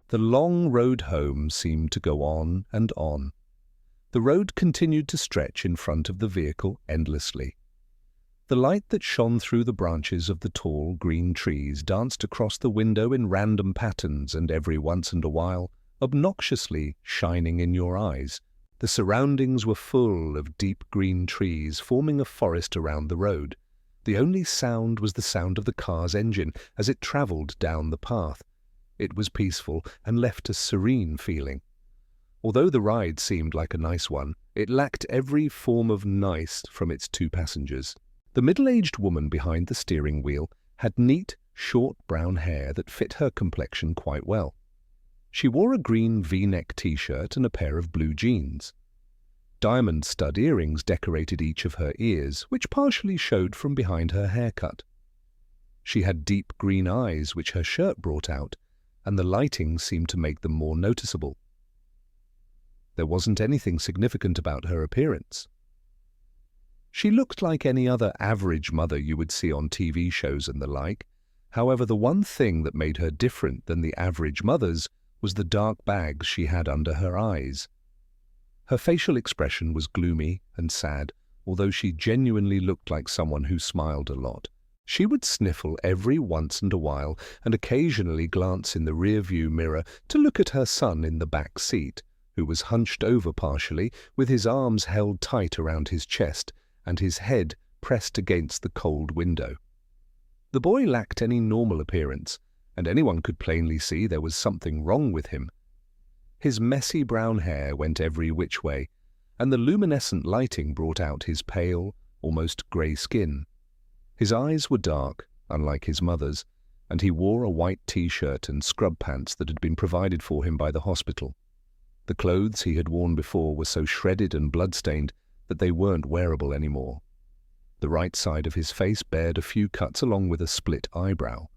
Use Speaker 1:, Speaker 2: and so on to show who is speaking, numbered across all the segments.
Speaker 1: The long road home seemed to go on and on. The road continued to stretch in front of the vehicle endlessly. The light that shone through the branches of the tall green trees danced across the window in random patterns and every once in a while, obnoxiously shining in your eyes. The surroundings were full of deep green trees forming a forest around the road. The only sound was the sound of the car's engine as it traveled down the path. It was peaceful and left a serene feeling. Although the ride seemed like a nice one, it lacked every form of nice from its two passengers. The middle-aged woman behind the steering wheel had neat, short brown hair that fit her complexion quite well. She wore a green V-neck t-shirt and a pair of blue jeans. Diamond stud earrings decorated each of her ears, which partially showed from behind her haircut. She had deep green eyes, which her shirt brought out, and the lighting seemed to make them more noticeable. There wasn't anything significant about her appearance. She looked like any other average mother you would see on TV shows and the like. However, the one thing that made her different than the average mothers was the dark bags she had under her eyes. Her facial expression was gloomy and sad, although she genuinely looked like someone who smiled a lot. She would sniffle every once in a while and occasionally glance in the rear-view mirror to look at her son in the back seat, who was hunched over partially, with his arms held tight around his chest and his head pressed against the cold window. The boy lacked any normal appearance, and anyone could plainly see there was something wrong with him. His messy brown hair went every which way, and the luminescent lighting brought out his pale, almost grey skin. His eyes were dark, unlike his mother's, and he wore a white t-shirt and scrub pants that had been provided for him by the hospital. The clothes he had worn before were so shredded and blood-stained that they weren't wearable anymore. The right side of his face bared a few cuts along with a split eyebrow.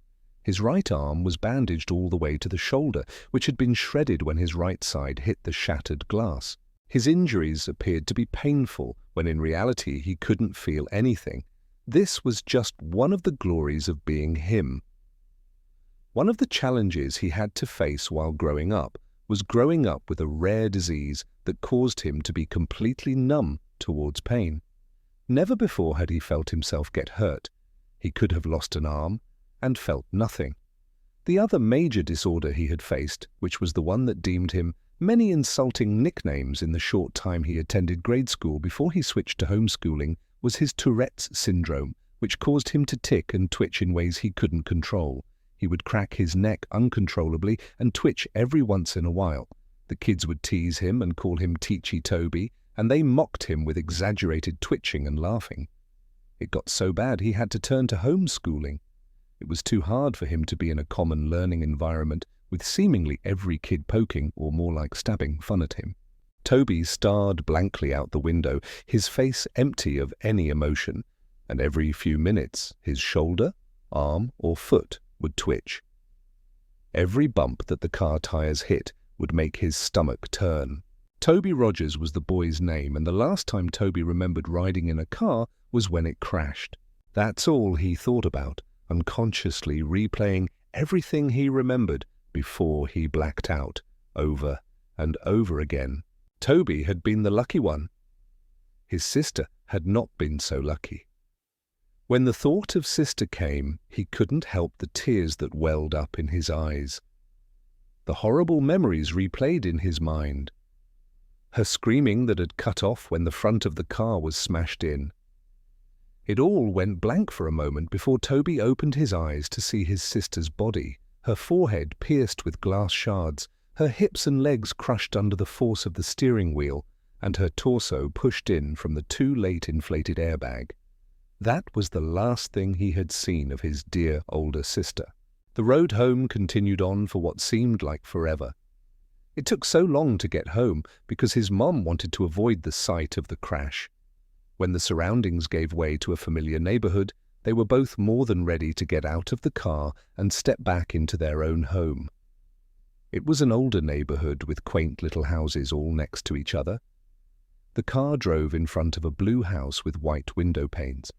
Speaker 1: His right arm was bandaged all the way to the shoulder, which had been shredded when his right side hit the shattered glass. His injuries appeared to be painful, when in reality he couldn't feel anything. This was just one of the glories of being him. One of the challenges he had to face while growing up was growing up with a rare disease that caused him to be completely numb towards pain. Never before had he felt himself get hurt. He could have lost an arm and felt nothing. The other major disorder he had faced, which was the one that deemed him many insulting nicknames in the short time he attended grade school before he switched to homeschooling, was his Tourette's syndrome, which caused him to tick and twitch in ways he couldn't control. He would crack his neck uncontrollably and twitch every once in a while. The kids would tease him and call him TICCI-TOBY, and they mocked him with exaggerated twitching and laughing. It got so bad he had to turn to homeschooling. It was too hard for him to be in a common learning environment with seemingly every kid poking, or more like stabbing, fun at him. Toby stared blankly out the window, his face empty of any emotion, and every few minutes his shoulder, arm, or foot would twitch. Every bump that the car tires hit would make his stomach turn. Toby Rogers was the boy's name, and the last time Toby remembered riding in a car was when it crashed. That's all he thought about, unconsciously replaying everything he remembered before he blacked out, over and over again. Toby had been the lucky one. His sister had not been so lucky. When the thought of sister came, he couldn't help the tears that welled up in his eyes. The horrible memories replayed in his mind. Her screaming that had cut off when the front of the car was smashed in. It all went blank for a moment before Toby opened his eyes to see his sister's body, her forehead pierced with glass shards, her hips and legs crushed under the force of the steering wheel, and her torso pushed in from the too late inflated airbag. That was the last thing he had seen of his dear older sister. The road home continued on for what seemed like forever. It took so long to get home because his mom wanted to avoid the sight of the crash. When the surroundings gave way to a familiar neighborhood, they were both more than ready to get out of the car and step back into their own home. It was an older neighborhood with quaint little houses all next to each other. The car drove in front of a blue house with white window panes.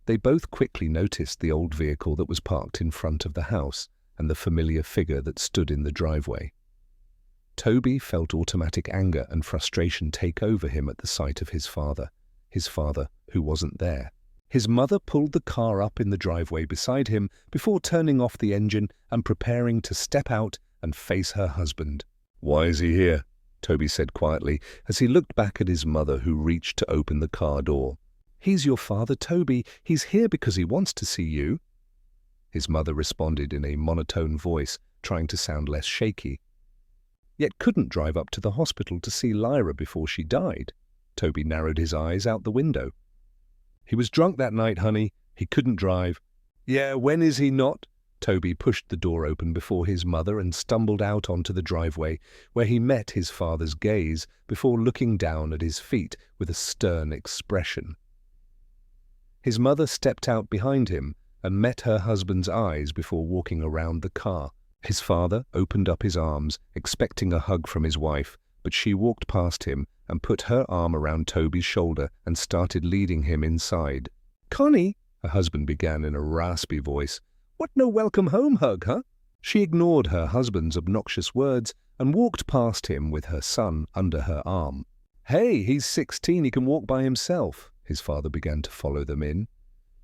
Speaker 1: They both quickly noticed the old vehicle that was parked in front of the house, and the familiar figure that stood in the driveway. Toby felt automatic anger and frustration take over him at the sight of his father who wasn't there. His mother pulled the car up in the driveway beside him before turning off the engine and preparing to step out and face her husband. "Why is he here?" Toby said quietly as he looked back at his mother, who reached to open the car door. "He's your father, Toby. He's here because he wants to see you." His mother responded in a monotone voice, trying to sound less shaky. "Yet couldn't drive up to the hospital to see Lyra before she died." Toby narrowed his eyes out the window. "He was drunk that night, honey. He couldn't drive." "Yeah, when is he not?" Toby pushed the door open before his mother and stumbled out onto the driveway, where he met his father's gaze before looking down at his feet with a stern expression. His mother stepped out behind him and met her husband's eyes before walking around the car. His father opened up his arms, expecting a hug from his wife, but she walked past him and put her arm around Toby's shoulder and started leading him inside. "Connie," her husband began in a raspy voice, "what no welcome home hug, huh?" She ignored her husband's obnoxious words and walked past him with her son under her arm. "Hey, he's 16, he can walk by himself." His father began to follow them in.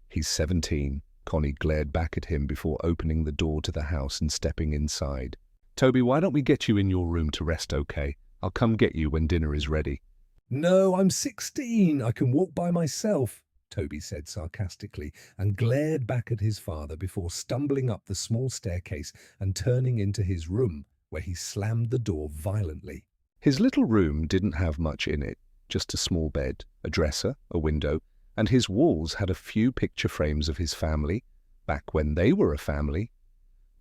Speaker 1: "He's 17. Connie glared back at him before opening the door to the house and stepping inside. "Toby, why don't we get you in your room to rest, okay? I'll come get you when dinner is ready." "No, I'm 16. I can walk by myself," Toby said sarcastically, and glared back at his father before stumbling up the small staircase and turning into his room, where he slammed the door violently. His little room didn't have much in it, just a small bed, a dresser, a window, and his walls had a few picture frames of his family, back when they were a family,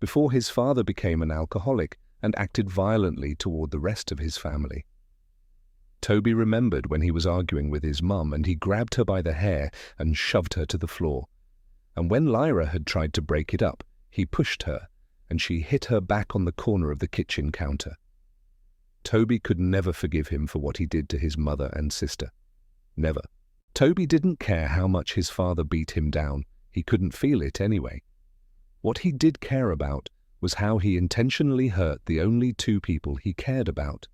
Speaker 1: before his father became an alcoholic and acted violently toward the rest of his family. Toby remembered when he was arguing with his mum and he grabbed her by the hair and shoved her to the floor. And when Lyra had tried to break it up, he pushed her and she hit her back on the corner of the kitchen counter. Toby could never forgive him for what he did to his mother and sister. Never. Toby didn't care how much his father beat him down. He couldn't feel it anyway. What he did care about was how he intentionally hurt the only two people he cared about.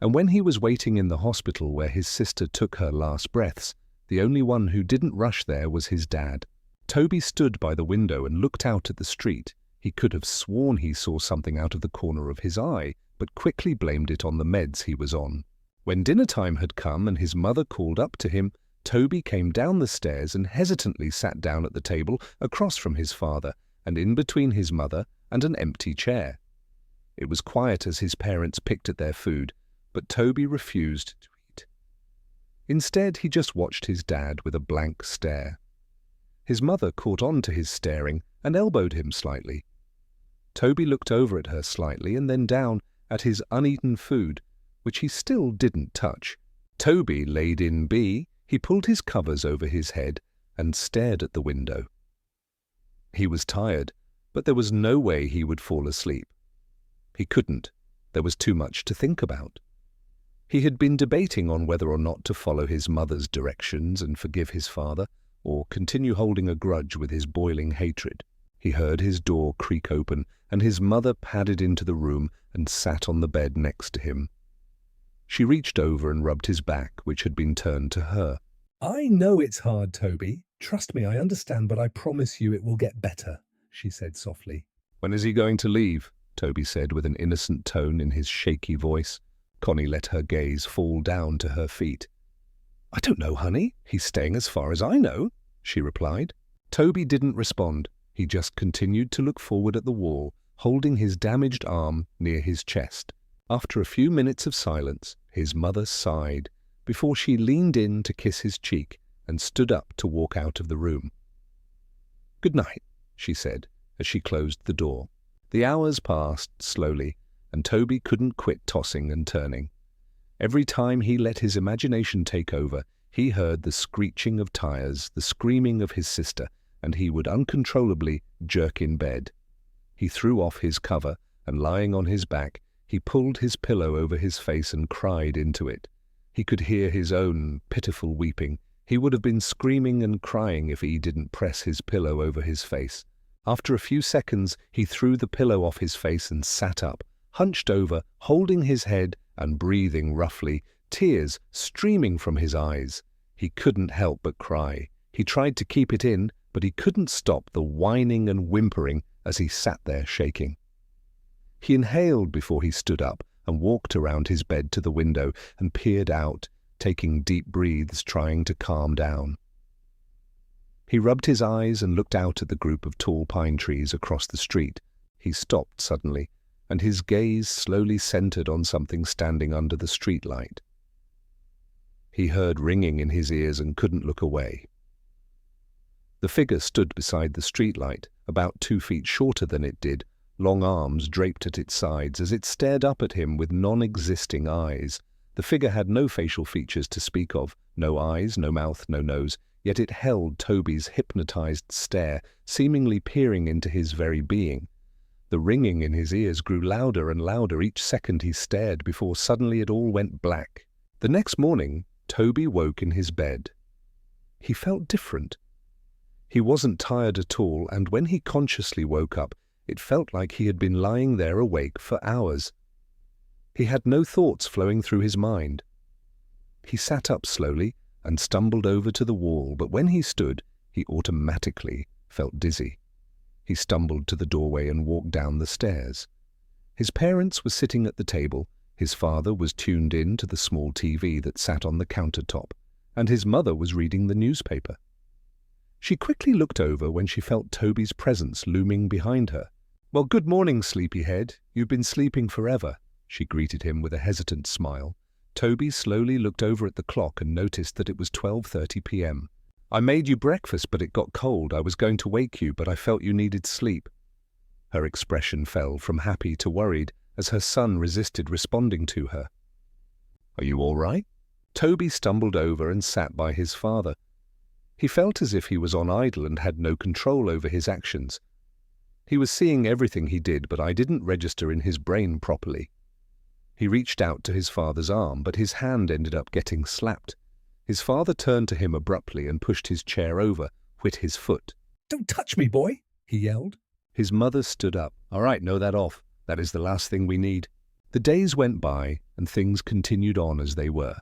Speaker 1: And when he was waiting in the hospital where his sister took her last breaths, the only one who didn't rush there was his dad. Toby stood by the window and looked out at the street. He could have sworn he saw something out of the corner of his eye, but quickly blamed it on the meds he was on. When dinner time had come and his mother called up to him, Toby came down the stairs and hesitantly sat down at the table across from his father and in between his mother and an empty chair. It was quiet as his parents picked at their food, but Toby refused to eat. Instead, he just watched his dad with a blank stare. His mother caught on to his staring and elbowed him slightly. Toby looked over at her slightly and then down at his uneaten food, which he still didn't touch. Toby laid in B. He pulled his covers over his head and stared at the window. He was tired, but there was no way he would fall asleep. He couldn't. There was too much to think about. He had been debating on whether or not to follow his mother's directions and forgive his father, or continue holding a grudge with his boiling hatred. He heard his door creak open, and his mother padded into the room and sat on the bed next to him. She reached over and rubbed his back, which had been turned to her. "I know it's hard, Toby. Trust me, I understand, but I promise you it will get better," she said softly. "When is he going to leave?" Toby said with an innocent tone in his shaky voice. Connie let her gaze fall down to her feet. "I don't know, honey. He's staying as far as I know," she replied. Toby didn't respond. He just continued to look forward at the wall, holding his damaged arm near his chest. After a few minutes of silence, his mother sighed before she leaned in to kiss his cheek and stood up to walk out of the room. "Good night," she said as she closed the door. The hours passed slowly, and Toby couldn't quit tossing and turning. Every time he let his imagination take over, he heard the screeching of tires, the screaming of his sister, and he would uncontrollably jerk in bed. He threw off his cover, and lying on his back, he pulled his pillow over his face and cried into it. He could hear his own pitiful weeping. He would have been screaming and crying if he didn't press his pillow over his face. After a few seconds, he threw the pillow off his face and sat up, hunched over, holding his head and breathing roughly, tears streaming from his eyes. He couldn't help but cry. He tried to keep it in, but he couldn't stop the whining and whimpering as he sat there shaking. He inhaled before he stood up and walked around his bed to the window and peered out, taking deep breaths, trying to calm down. He rubbed his eyes and looked out at the group of tall pine trees across the street. He stopped suddenly, and his gaze slowly centered on something standing under the streetlight. He heard ringing in his ears and couldn't look away. The figure stood beside the streetlight, about 2 feet shorter than it did, long arms draped at its sides as it stared up at him with non-existing eyes. The figure had no facial features to speak of, no eyes, no mouth, no nose, yet it held Toby's hypnotized stare, seemingly peering into his very being. The ringing in his ears grew louder and louder each second he stared before suddenly it all went black. The next morning, Toby woke in his bed. He felt different. He wasn't tired at all, and when he consciously woke up, it felt like he had been lying there awake for hours. He had no thoughts flowing through his mind. He sat up slowly and stumbled over to the wall, but when he stood, he automatically felt dizzy. He stumbled to the doorway and walked down the stairs. His parents were sitting at the table. His father was tuned in to the small TV that sat on the countertop, and his mother was reading the newspaper. She quickly looked over when she felt Toby's presence looming behind her. "Well, good morning, sleepyhead. You've been sleeping forever," she greeted him with a hesitant smile. Toby slowly looked over at the clock and noticed that it was 12:30 p.m. "I made you breakfast, but it got cold. I was going to wake you, but I felt you needed sleep." Her expression fell from happy to worried as her son resisted responding to her. "Are you all right?" Toby stumbled over and sat by his father. He felt as if he was on idle and had no control over his actions. He was seeing everything he did, but I didn't register in his brain properly. He reached out to his father's arm, but his hand ended up getting slapped. His father turned to him abruptly and pushed his chair over, with his foot.
Speaker 2: "Don't touch me, boy," he yelled.
Speaker 1: His mother stood up. "All right, know that off. That is the last thing we need." The days went by, and things continued on as they were.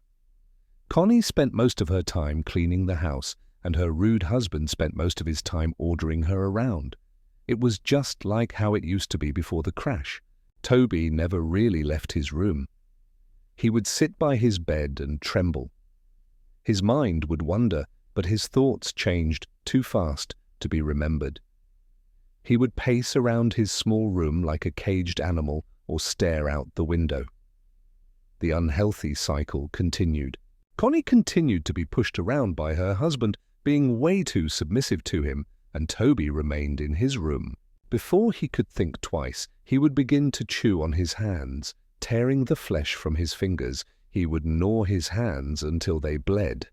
Speaker 1: Connie spent most of her time cleaning the house, and her rude husband spent most of his time ordering her around. It was just like how it used to be before the crash. Toby never really left his room. He would sit by his bed and tremble. His mind would wander, but his thoughts changed too fast to be remembered. He would pace around his small room like a caged animal or stare out the window. The unhealthy cycle continued. Connie continued to be pushed around by her husband, being way too submissive to him, and Toby remained in his room. Before he could think twice, he would begin to chew on his hands, tearing the flesh from his fingers. He would gnaw his hands until they bled.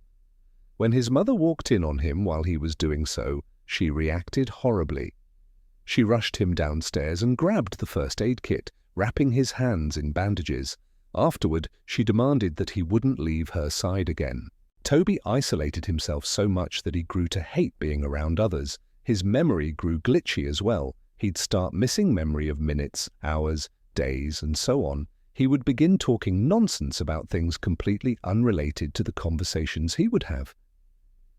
Speaker 1: When his mother walked in on him while he was doing so, she reacted horribly. She rushed him downstairs and grabbed the first aid kit, wrapping his hands in bandages. Afterward, she demanded that he wouldn't leave her side again. Toby isolated himself so much that he grew to hate being around others. His memory grew glitchy as well. He'd start missing memory of minutes, hours, days, and so on. He would begin talking nonsense about things completely unrelated to the conversations he would have.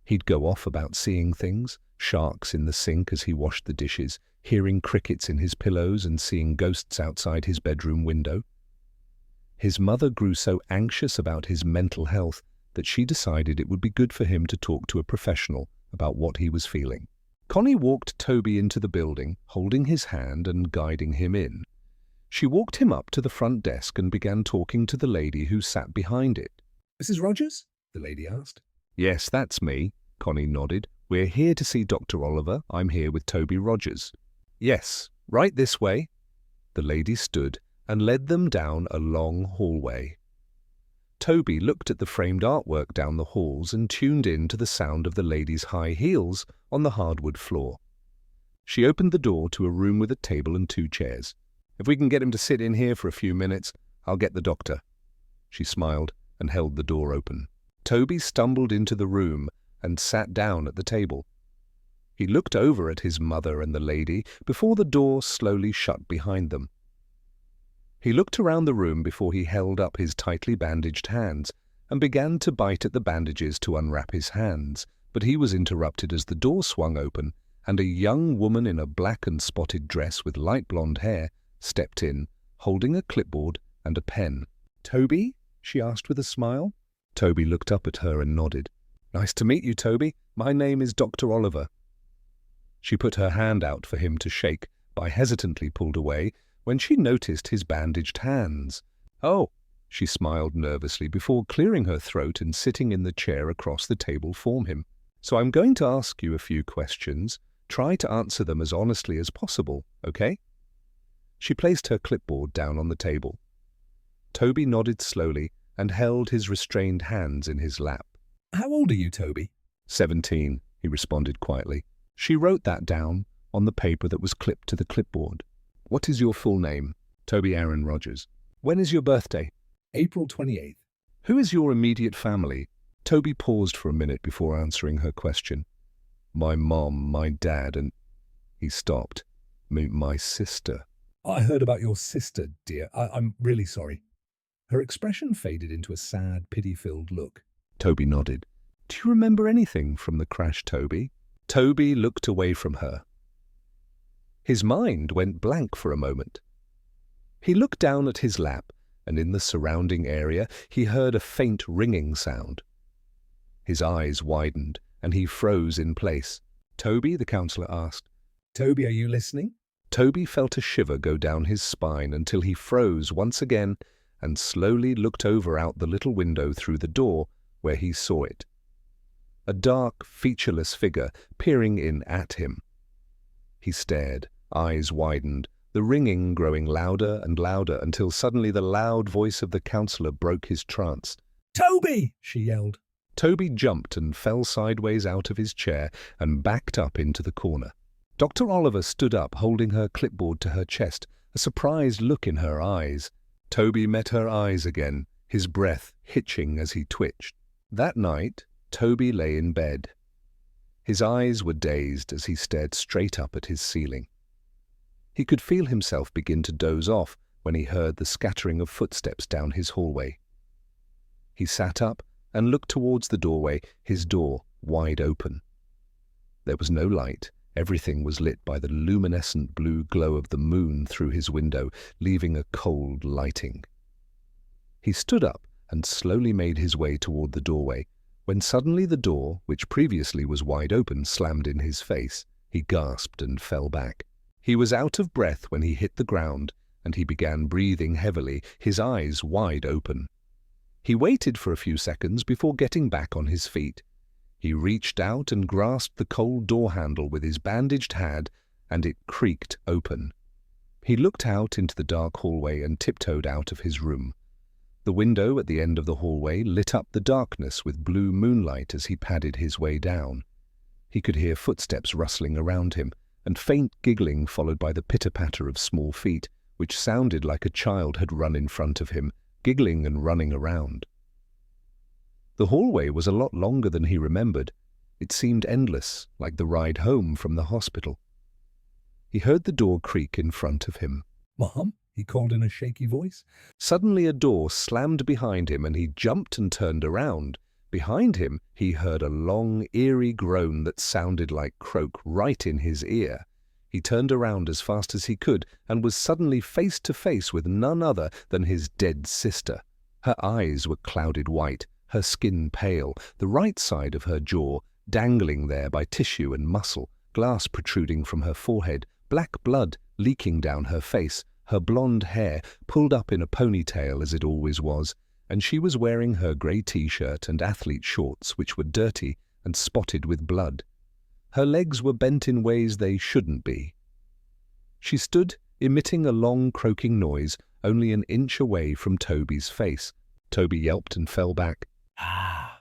Speaker 1: He'd go off about seeing things, sharks in the sink as he washed the dishes, hearing crickets in his pillows and seeing ghosts outside his bedroom window. His mother grew so anxious about his mental health that she decided it would be good for him to talk to a professional about what he was feeling. Connie walked Toby into the building, holding his hand and guiding him in. She walked him up to the front desk and began talking to the lady who sat behind it.
Speaker 2: "Mrs. Rogers?" the lady asked.
Speaker 1: "Yes, that's me," Connie nodded. "We're here to see Dr. Oliver. I'm here with Toby Rogers." "Yes, right this way." The lady stood and led them down a long hallway. Toby looked at the framed artwork down the halls and tuned in to the sound of the lady's high heels on the hardwood floor. She opened the door to a room with a table and 2 chairs. "If we can get him to sit in here for a few minutes, I'll get the doctor." She smiled and held the door open. Toby stumbled into the room and sat down at the table. He looked over at his mother and the lady before the door slowly shut behind them. He looked around the room before he held up his tightly bandaged hands and began to bite at the bandages to unwrap his hands, but he was interrupted as the door swung open and a young woman in a black and spotted dress with light blonde hair stepped in, holding a clipboard and a pen. "Toby?" she asked with a smile. Toby looked up at her and nodded. "Nice to meet you, Toby. My name is Dr. Oliver." She put her hand out for him to shake, but hesitantly pulled away when she noticed his bandaged hands. "Oh," she smiled nervously before clearing her throat and sitting in the chair across the table from him. "So I'm going to ask you a few questions. Try to answer them as honestly as possible, okay?" She placed her clipboard down on the table. Toby nodded slowly and held his restrained hands in his lap.
Speaker 2: "How old are you, Toby?"
Speaker 1: 17, he responded quietly. She wrote that down on the paper that was clipped to the clipboard. "What is your full name?" "Toby Aaron Rogers." "When is your birthday?"
Speaker 2: "April 28th.
Speaker 1: "Who is your immediate family?" Toby paused for a minute before answering her question. "My mom, my dad, and—" He stopped. My sister."
Speaker 2: "I heard about your sister, dear. I'm really sorry." Her expression faded into a sad, pity-filled look.
Speaker 1: Toby nodded. "Do you remember anything from the crash, Toby?" Toby looked away from her. His mind went blank for a moment. He looked down at his lap, and in the surrounding area he heard a faint ringing sound. His eyes widened, and he froze in place. "Toby?" the counselor asked.
Speaker 2: "Toby, are you listening?"
Speaker 1: Toby felt a shiver go down his spine until he froze once again and slowly looked over out the little window through the door where he saw it. A dark, featureless figure peering in at him. He stared, eyes widened, the ringing growing louder and louder until suddenly the loud voice of the counselor broke his trance.
Speaker 2: "Toby!" she yelled.
Speaker 1: Toby jumped and fell sideways out of his chair and backed up into the corner. Dr. Oliver stood up, holding her clipboard to her chest, a surprised look in her eyes. Toby met her eyes again, his breath hitching as he twitched. That night, Toby lay in bed. His eyes were dazed as he stared straight up at his ceiling. He could feel himself begin to doze off when he heard the scattering of footsteps down his hallway. He sat up and looked towards the doorway, his door wide open. There was no light. Everything was lit by the luminescent blue glow of the moon through his window, leaving a cold lighting. He stood up and slowly made his way toward the doorway, when suddenly the door, which previously was wide open, slammed in his face. He gasped and fell back. He was out of breath when he hit the ground, and he began breathing heavily, his eyes wide open. He waited for a few seconds before getting back on his feet. He reached out and grasped the cold door handle with his bandaged hand, and it creaked open. He looked out into the dark hallway and tiptoed out of his room. The window at the end of the hallway lit up the darkness with blue moonlight as he padded his way down. He could hear footsteps rustling around him, and faint giggling followed by the pitter-patter of small feet, which sounded like a child had run in front of him, giggling and running around. The hallway was a lot longer than he remembered. It seemed endless, like the ride home from the hospital. He heard the door creak in front of him.
Speaker 2: "Mom?" he called in a shaky voice.
Speaker 1: Suddenly a door slammed behind him and he jumped and turned around. Behind him, he heard a long, eerie groan that sounded like croak right in his ear. He turned around as fast as he could and was suddenly face to face with none other than his dead sister. Her eyes were clouded white, her skin pale, the right side of her jaw dangling there by tissue and muscle, glass protruding from her forehead, black blood leaking down her face, her blonde hair pulled up in a ponytail as it always was, and she was wearing her grey t-shirt and athlete shorts which were dirty and spotted with blood. Her legs were bent in ways they shouldn't be. She stood, emitting a long croaking noise, only an inch away from Toby's face. Toby yelped and fell back.
Speaker 2: "Ah!"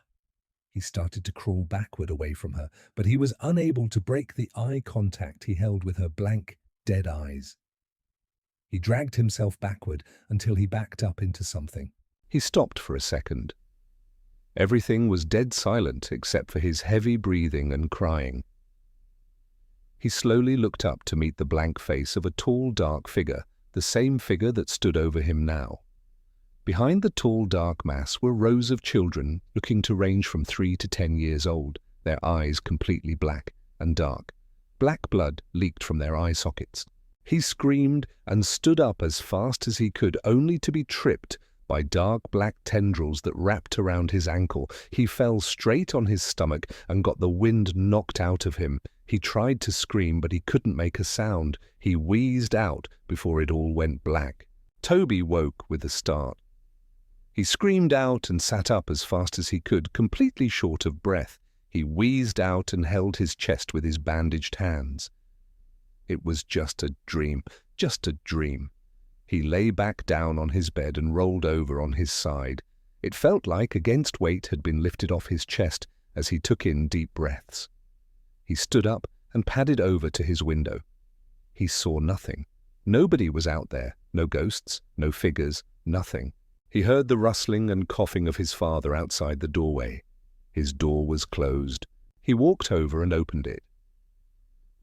Speaker 2: He started to crawl backward away from her, but he was unable to break the eye contact he held with her blank, dead eyes. He dragged himself backward until he backed up into something.
Speaker 1: He stopped for a second. Everything was dead silent except for his heavy breathing and crying. He slowly looked up to meet the blank face of a tall, dark figure, the same figure that stood over him now. Behind the tall, dark mass were rows of children looking to range from 3 to 10 years old, their eyes completely black and dark. Black blood leaked from their eye sockets. He screamed and stood up as fast as he could, only to be tripped by dark black tendrils that wrapped around his ankle. He fell straight on his stomach and got the wind knocked out of him. He tried to scream, but he couldn't make a sound. He wheezed out before it all went black. Toby woke with a start. He screamed out and sat up as fast as he could, completely short of breath. He wheezed out and held his chest with his bandaged hands. It was just a dream, just a dream. He lay back down on his bed and rolled over on his side. It felt like a against weight had been lifted off his chest as he took in deep breaths. He stood up and padded over to his window. He saw nothing. Nobody was out there, no ghosts, no figures, nothing. He heard the rustling and coughing of his father outside the doorway. His door was closed. He walked over and opened it.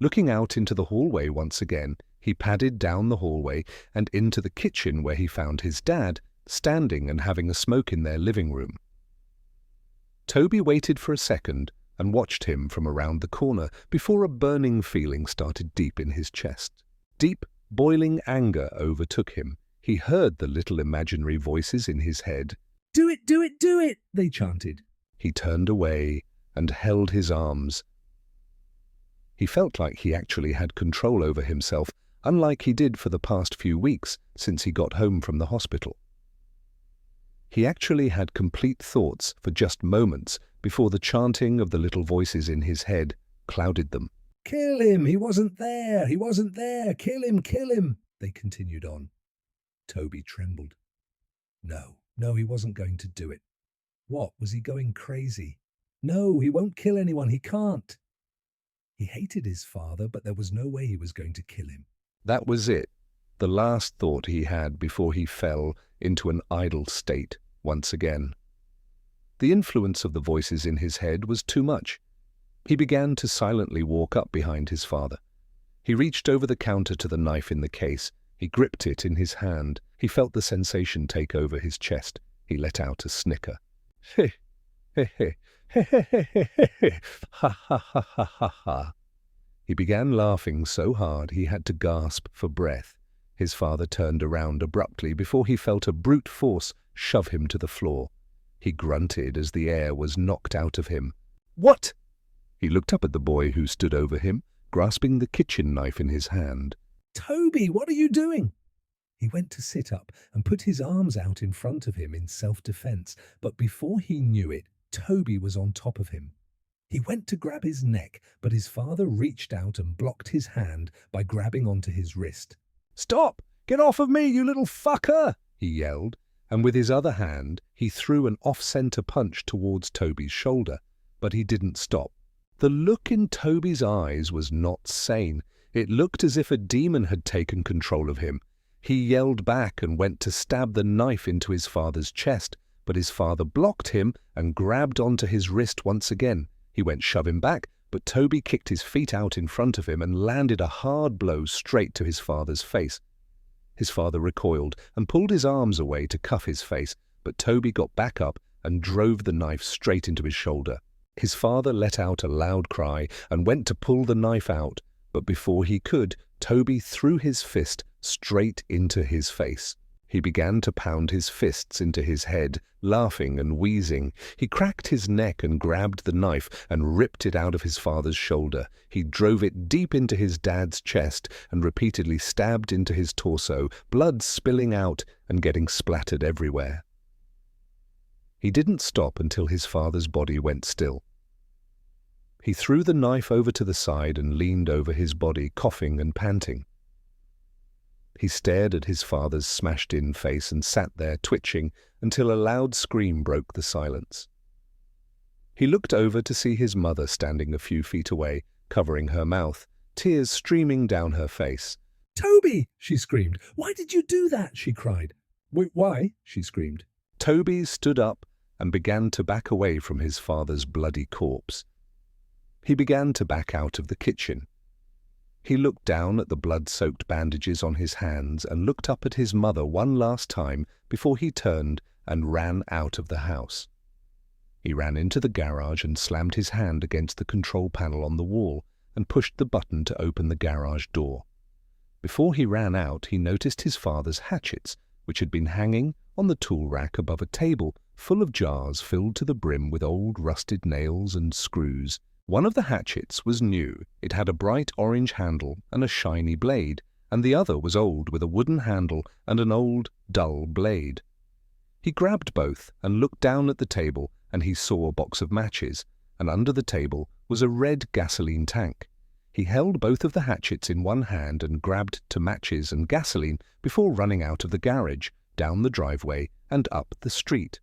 Speaker 1: Looking out into the hallway once again, he padded down the hallway and into the kitchen where he found his dad standing and having a smoke in their living room. Toby waited for a second and watched him from around the corner before a burning feeling started deep in his chest. Deep, boiling anger overtook him. He heard the little imaginary voices in his head.
Speaker 2: "Do it, do it, do it!" they chanted.
Speaker 1: He turned away and held his arms. He felt like he actually had control over himself, unlike he did for the past few weeks since he got home from the hospital. He actually had complete thoughts for just moments before the chanting of the little voices in his head clouded them.
Speaker 2: "Kill him! He wasn't there! He wasn't there! Kill him! Kill him!" they continued on. Toby trembled. No, he wasn't going to do it. What, was he going crazy? No, he won't kill anyone. He can't. He hated his father, but there was no way he was going to kill him.
Speaker 1: That was it, the last thought he had before he fell into an idle state once again. The influence of the voices in his head was too much. He began to silently walk up behind his father. He reached over the counter to the knife in the case. He gripped it in his hand. He felt the sensation take over his chest. He let out a snicker. Heh, heh, heh, heh, heh, heh, heh, heh, ha, ha, ha, ha, ha, ha. He began laughing so hard he had to gasp for breath. His father turned around abruptly before he felt a brute force shove him to the floor. He grunted as the air was knocked out of him. "What?" He looked up at the boy who stood over him, grasping the kitchen knife in his hand.
Speaker 2: "Toby, what are you doing?" He went to sit up and put his arms out in front of him in self-defense, but before he knew it, Toby was on top of him. He went to grab his neck, but his father reached out and blocked his hand by grabbing onto his wrist. "Stop! Get off of me, you little fucker!" he yelled, and with his other hand, he threw an off-center punch towards Toby's shoulder, but he didn't stop. The look in Toby's eyes was not sane. It looked as if a demon had taken control of him. He yelled back and went to stab the knife into his father's chest, but his father blocked him and grabbed onto his wrist once again. He went shoving back, but Toby kicked his feet out in front of him and landed a hard blow straight to his father's face. His father recoiled and pulled his arms away to cuff his face, but Toby got back up and drove the knife straight into his shoulder. His father let out a loud cry and went to pull the knife out, but before he could, Toby threw his fist straight into his face. He began to pound his fists into his head, laughing and wheezing. He cracked his neck and grabbed the knife and ripped it out of his father's shoulder. He drove it deep into his dad's chest and repeatedly stabbed into his torso, blood spilling out and getting splattered everywhere. He didn't stop until his father's body went still. He threw the knife over to the side and leaned over his body, coughing and panting. He stared at his father's smashed-in face and sat there twitching until a loud scream broke the silence. He looked over to see his mother standing a few feet away, covering her mouth, tears streaming down her face. "Toby!" she screamed. "Why did you do that?" she cried. "Why?" she screamed.
Speaker 1: Toby stood up and began to back away from his father's bloody corpse. He began to back out of the kitchen. He looked down at the blood-soaked bandages on his hands and looked up at his mother one last time before he turned and ran out of the house. He ran into the garage and slammed his hand against the control panel on the wall and pushed the button to open the garage door. Before he ran out, he noticed his father's hatchets, which had been hanging on the tool rack above a table full of jars filled to the brim with old rusted nails and screws. One of the hatchets was new. It had a bright orange handle and a shiny blade, and the other was old with a wooden handle and an old, dull blade. He grabbed both and looked down at the table, and he saw a box of matches, and under the table was a red gasoline tank. He held both of the hatchets in one hand and grabbed to matches and gasoline before running out of the garage, down the driveway, and up the street.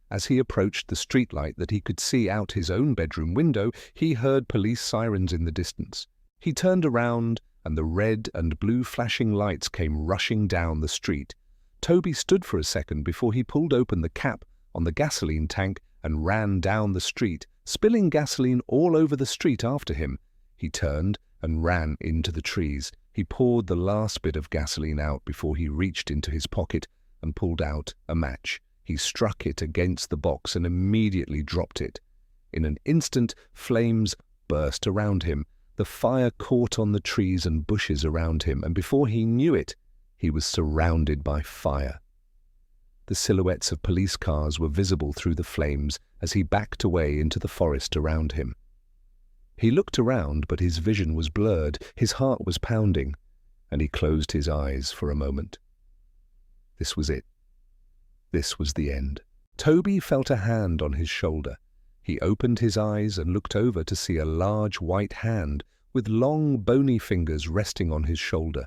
Speaker 1: As he approached the streetlight that he could see out his own bedroom window, he heard police sirens in the distance. He turned around, and the red and blue flashing lights came rushing down the street. Toby stood for a second before he pulled open the cap on the gasoline tank and ran down the street, spilling gasoline all over the street after him. He turned and ran into the trees. He poured the last bit of gasoline out before he reached into his pocket and pulled out a match. He struck it against the box and immediately dropped it. In an instant, flames burst around him. The fire caught on the trees and bushes around him, and before he knew it, he was surrounded by fire. The silhouettes of police cars were visible through the flames as he backed away into the forest around him. He looked around, but his vision was blurred, his heart was pounding, and he closed his eyes for a moment. This was it. This was the end. Toby felt a hand on his shoulder. He opened his eyes and looked over to see a large white hand with long, bony fingers resting on his shoulder.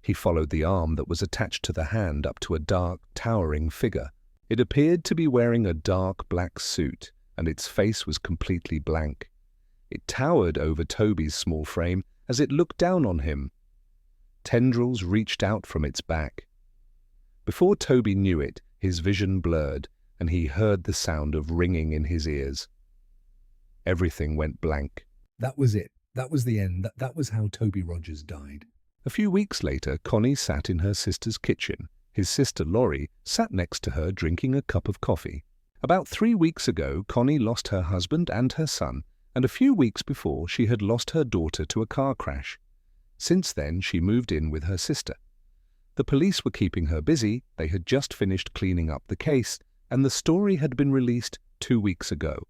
Speaker 1: He followed the arm that was attached to the hand up to a dark, towering figure. It appeared to be wearing a dark black suit, and its face was completely blank. It towered over Toby's small frame as it looked down on him. Tendrils reached out from its back. Before Toby knew it, his vision blurred, and he heard the sound of ringing in his ears. Everything went blank.
Speaker 2: That was it. That was the end. That was how Toby Rogers died.
Speaker 1: A few weeks later, Connie sat in her sister's kitchen. His sister Laurie sat next to her drinking a cup of coffee. About 3 weeks ago, Connie lost her husband and her son, and a few weeks before she had lost her daughter to a car crash. Since then, she moved in with her sister. The police were keeping her busy. They had just finished cleaning up the case, and the story had been released 2 weeks ago.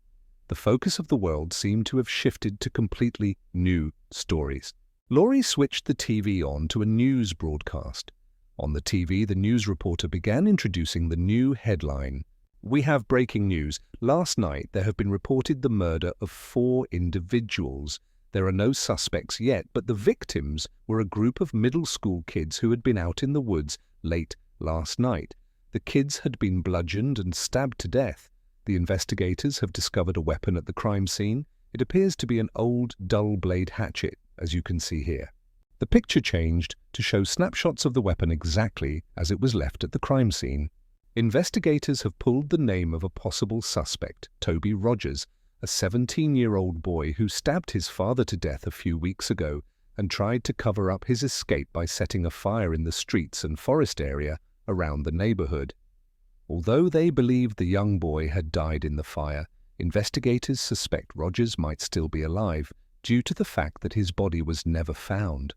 Speaker 1: The focus of the world seemed to have shifted to completely new stories. Laurie switched the TV on to a news broadcast. On the TV, the news reporter began introducing the new headline. "We have breaking news. Last night there have been reported the murder of 4 individuals. There are no suspects yet, but the victims were a group of middle school kids who had been out in the woods late last night. The kids had been bludgeoned and stabbed to death. The investigators have discovered a weapon at the crime scene. It appears to be an old, dull blade hatchet, as you can see here." The picture changed to show snapshots of the weapon exactly as it was left at the crime scene. Investigators have pulled the name of a possible suspect, Toby Rogers, a 17-year-old boy who stabbed his father to death a few weeks ago and tried to cover up his escape by setting a fire in the streets and forest area around the neighborhood. Although they believed the young boy had died in the fire, investigators suspect Rogers might still be alive due to the fact that his body was never found.